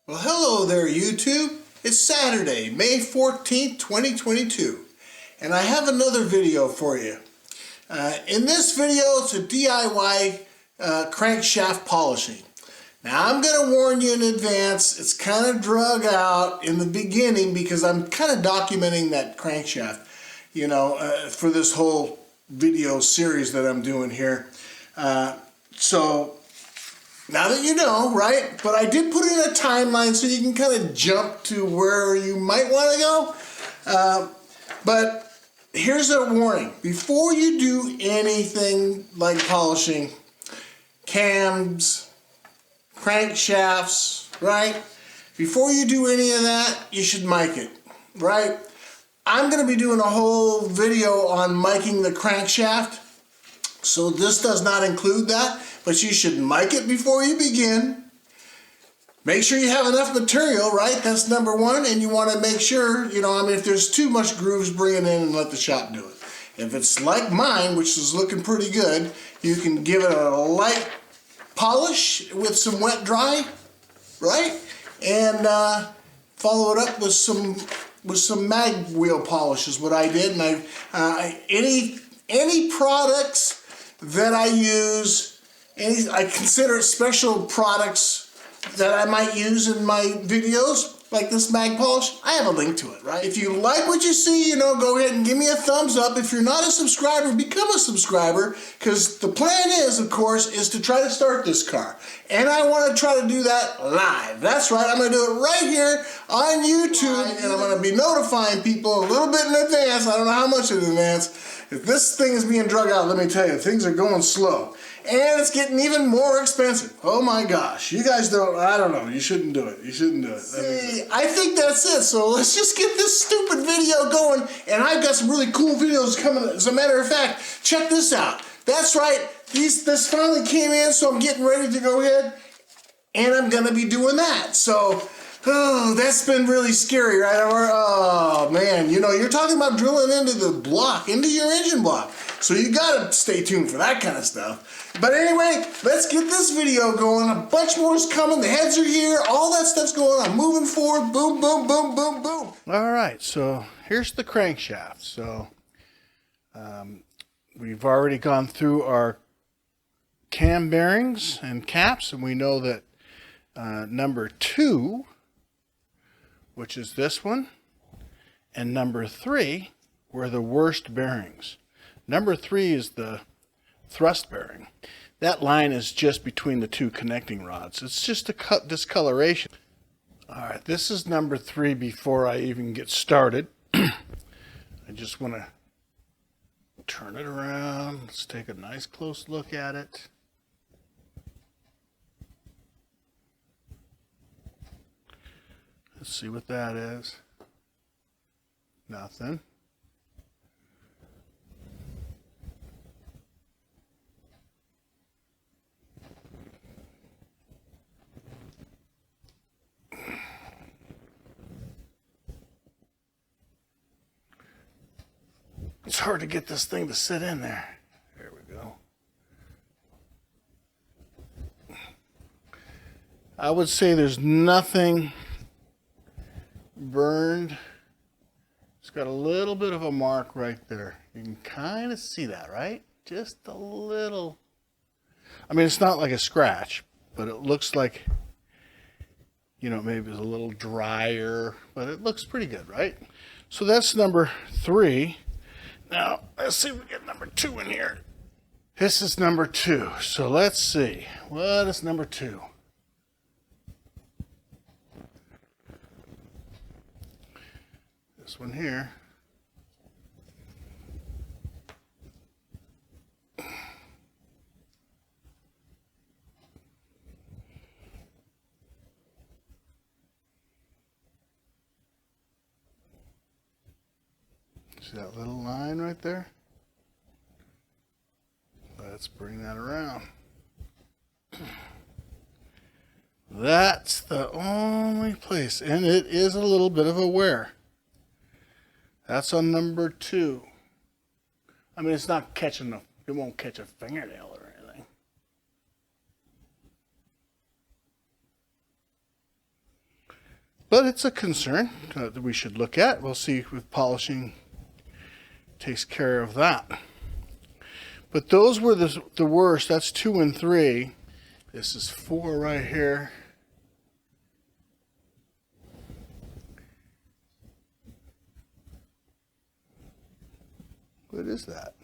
Well, hello there, YouTube. It's Saturday, May 14th, 2022, and I have another video for you. In this video, it's a DIY crankshaft polishing. Now, I'm going to warn you in advance, it's kind of drug out in the beginning because I'm kind of documenting that crankshaft, for this whole video series that I'm doing here. So now that you know, right? But I did put in a timeline so you can kind of jump to where you might want to go. But here's a warning. Before you do anything like polishing cams, crankshafts, right? Before you do any of that, you should mic it, right? I'm going to be doing a whole video on miking the crankshaft. So this does not include that, but you should mic it before you begin. Make sure you have enough material, right? That's number one. And you want to make sure, if there's too much grooves, bring it in and let the shop do it. If it's like mine, which is looking pretty good, you can give it a light polish with some wet dry, right? And follow it up with some mag wheel polish is what I did. And any products that I use, I consider special products that I might use in my videos, like this mag polish. I have a link to it, right? If you like what you see, go ahead and give me a thumbs up. If you're not a subscriber, become a subscriber, because the plan is, of course, is to try to start this car. And I want to try to do that live. That's right, I'm going to do it right here on YouTube, and I'm going to be notifying people a little bit in advance. I don't know how much in advance. If this thing is being drug out, let me tell you, things are going slow. And it's getting even more expensive. Oh my gosh. You guys I don't know. You shouldn't do it. You shouldn't do it. See, I think that's it. So let's just get this stupid video going. And I've got some really cool videos coming. As a matter of fact, check this out. That's right. This finally came in, so I'm getting ready to go ahead. And I'm going to be doing that. So, that's been really scary, right? Oh, man. You're talking about drilling into the block, into your engine block. So you got to stay tuned for that kind of stuff. But anyway, let's get this video going. A bunch more is coming. The heads are here. All that stuff's going on. Moving forward. Boom, boom, boom, boom, boom. All right. So here's the crankshaft. So we've already gone through our cam bearings and caps. And we know that number 2, which is this one, and number 3 were the worst bearings. Number 3 is the thrust bearing. That line is just between the two connecting rods. It's just a discoloration. All right, this is number 3 before I even get started. I just want to turn it around. Let's take a nice close look at it. Let's see what that is. Nothing. It's hard to get this thing to sit in there. There we go. I would say there's nothing burned. It's got a little bit of a mark right there. You can kind of see that, right? Just a little. I mean, it's not like a scratch, but it looks like, maybe it's a little drier, but it looks pretty good, right? So that's number 3. Now, let's see if we get number 2 in here. This is number 2. So let's see. What is number 2? This one here. See that little line right there? Let's bring that around. That's the only place, and it is a little bit of a wear. That's on number 2. I mean, it's not catching it won't catch a fingernail or anything. But it's a concern that we should look at. We'll see if polishing takes care of that. But those were the worst. That's 2 and 3. This is 4 right here. What is that?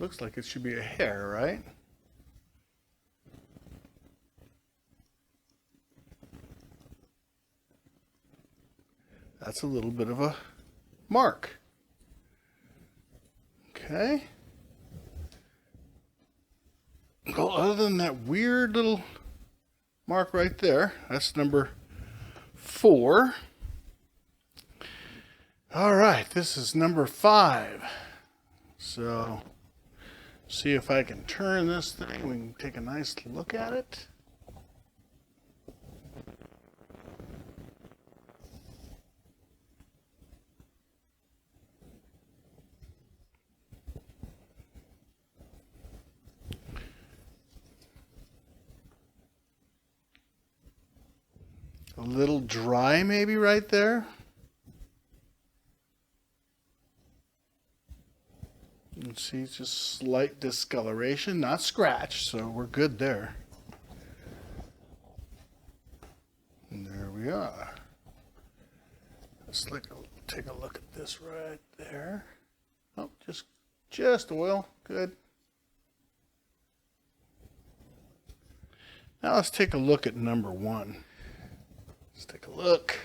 Looks like it should be a hair, right? That's a little bit of a mark. Okay. Well, other than that weird little mark right there, that's number 4. All right, this is number 5. So, see if I can turn this thing. We can take a nice look at it. A little dry maybe right there. You can see it's just slight discoloration, not scratch, so we're good there. And there we are. Let's take a look at this right there. Oh, just oil, good. Now let's take a look at number 1. Let's take a look.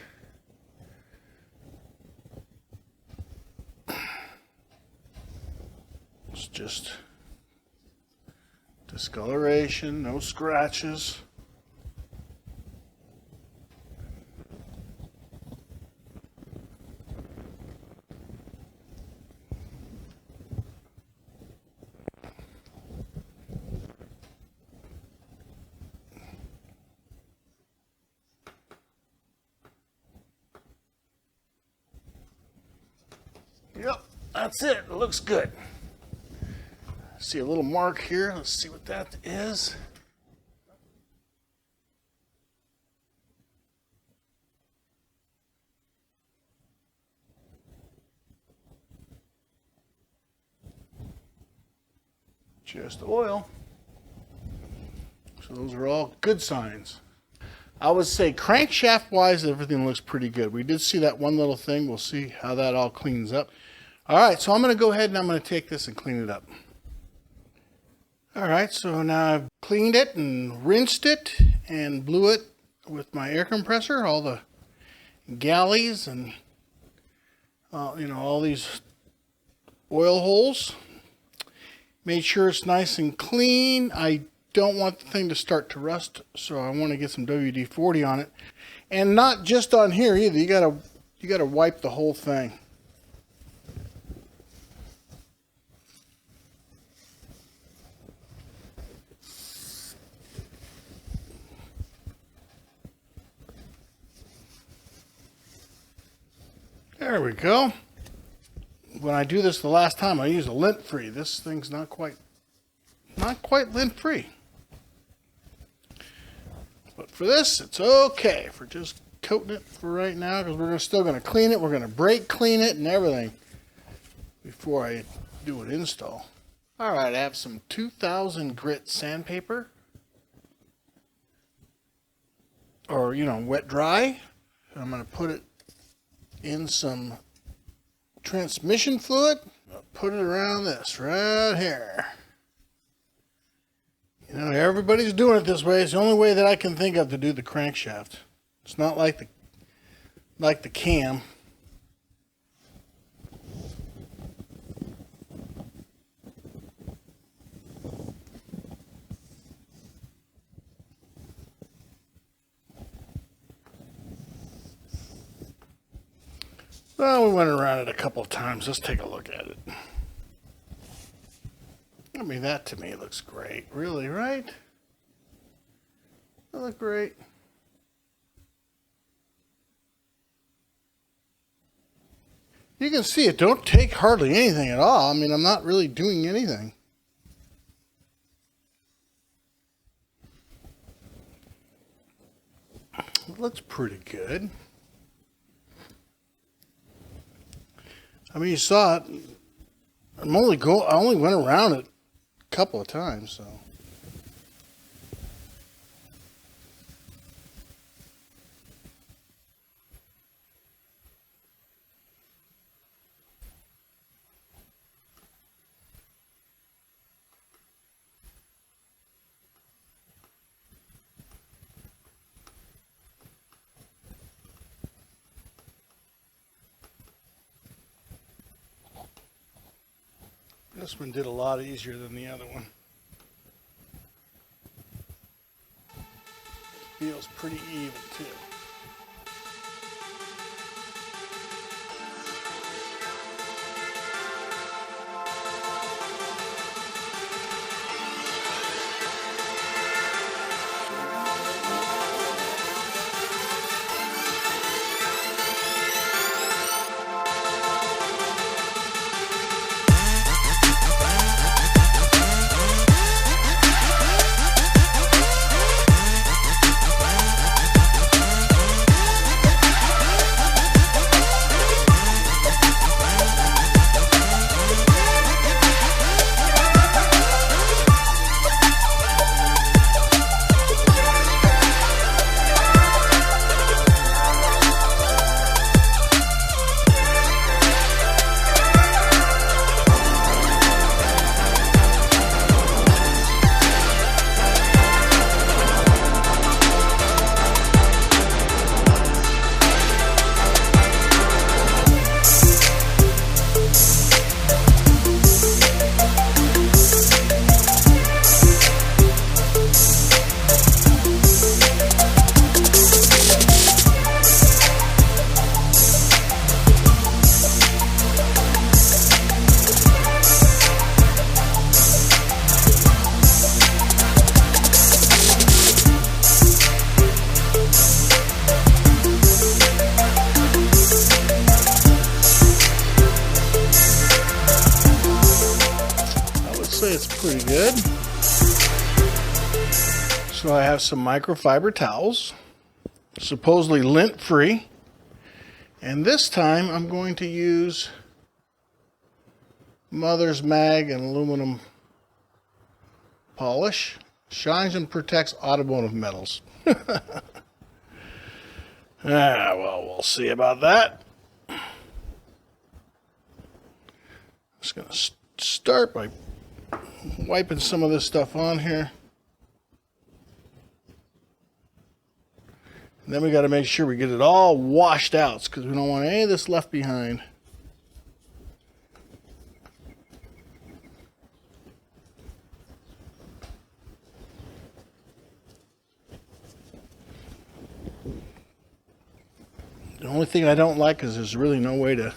It's just discoloration, no scratches. Yep, that's it. It looks good. See a little mark here. Let's see what that is. Just oil. So those are all good signs. I would say crankshaft wise, everything looks pretty good. We did see that one little thing. We'll see how that all cleans up. All right, so I'm going to go ahead and I'm going to take this and clean it up. All right, so now I've cleaned it and rinsed it and blew it with my air compressor, all the galleys and all these oil holes. Made sure it's nice and clean. I don't want the thing to start to rust, so I want to get some WD-40 on it, and not just on here either. You gotta wipe the whole thing. There we go. When I do this the last time, I used a lint-free. This thing's not quite lint-free. But for this, it's okay for just coating it for right now, because we're still going to clean it. We're going to brake clean it and everything before I do an install. All right, I have some 2000 grit sandpaper, or wet dry. I'm going to put it in some transmission fluid. I'll put it around this right here. Everybody's doing it this way. It's the only way that I can think of to do the crankshaft. It's not like the cam. Well, we went around it a couple of times. Let's take a look at it. I mean, that to me looks great. Really, right? That look great. You can see it don't take hardly anything at all. I mean, I'm not really doing anything. It looks pretty good. I mean, you saw it. I only went around it a couple of times, so. This one did a lot easier than the other one. Feels pretty even too. It's pretty good. So I have some microfiber towels, supposedly lint free, and this time I'm going to use Mother's Mag and aluminum polish. Shines and protects automotive metals. Well, we'll see about that. Just going to start by wiping some of this stuff on here. And then we got to make sure we get it all washed out because we don't want any of this left behind. The only thing I don't like is there's really no way to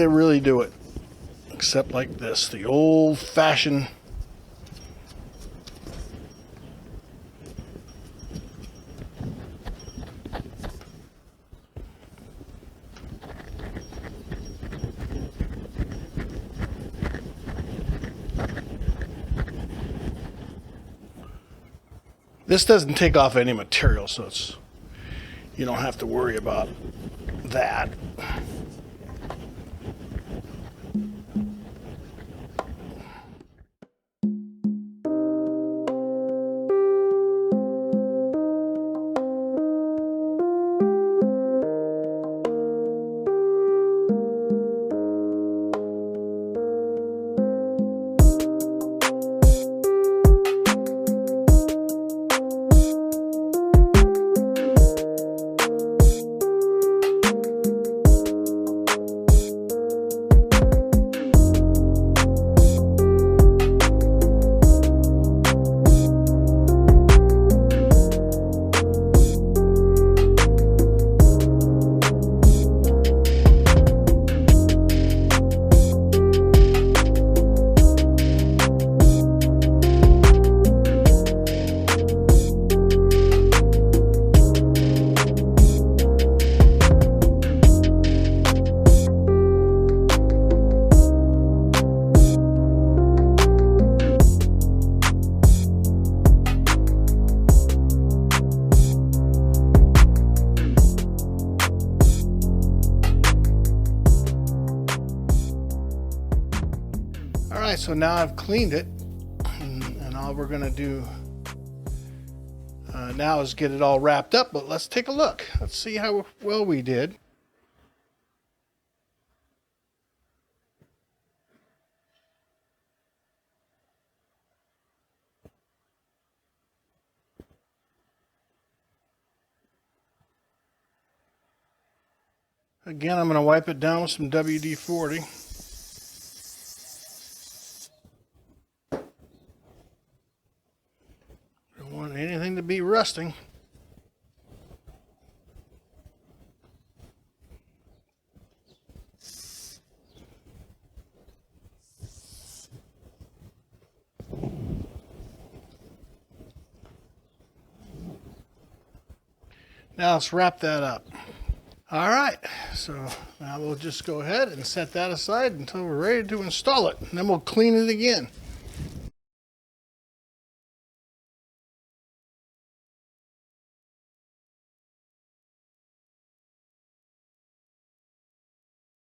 really do it. Except like this, the old-fashioned this doesn't take off any material, so you don't have to worry about that. so now I've cleaned it, and all we're gonna do now is get it all wrapped up, but let's take a look. Let's see how well we did. Again, I'm going to wipe it down with some WD-40. Don't want anything to be rusting. Now let's wrap that up. All right, so now we'll just go ahead and set that aside until we're ready to install it, and then we'll clean it again.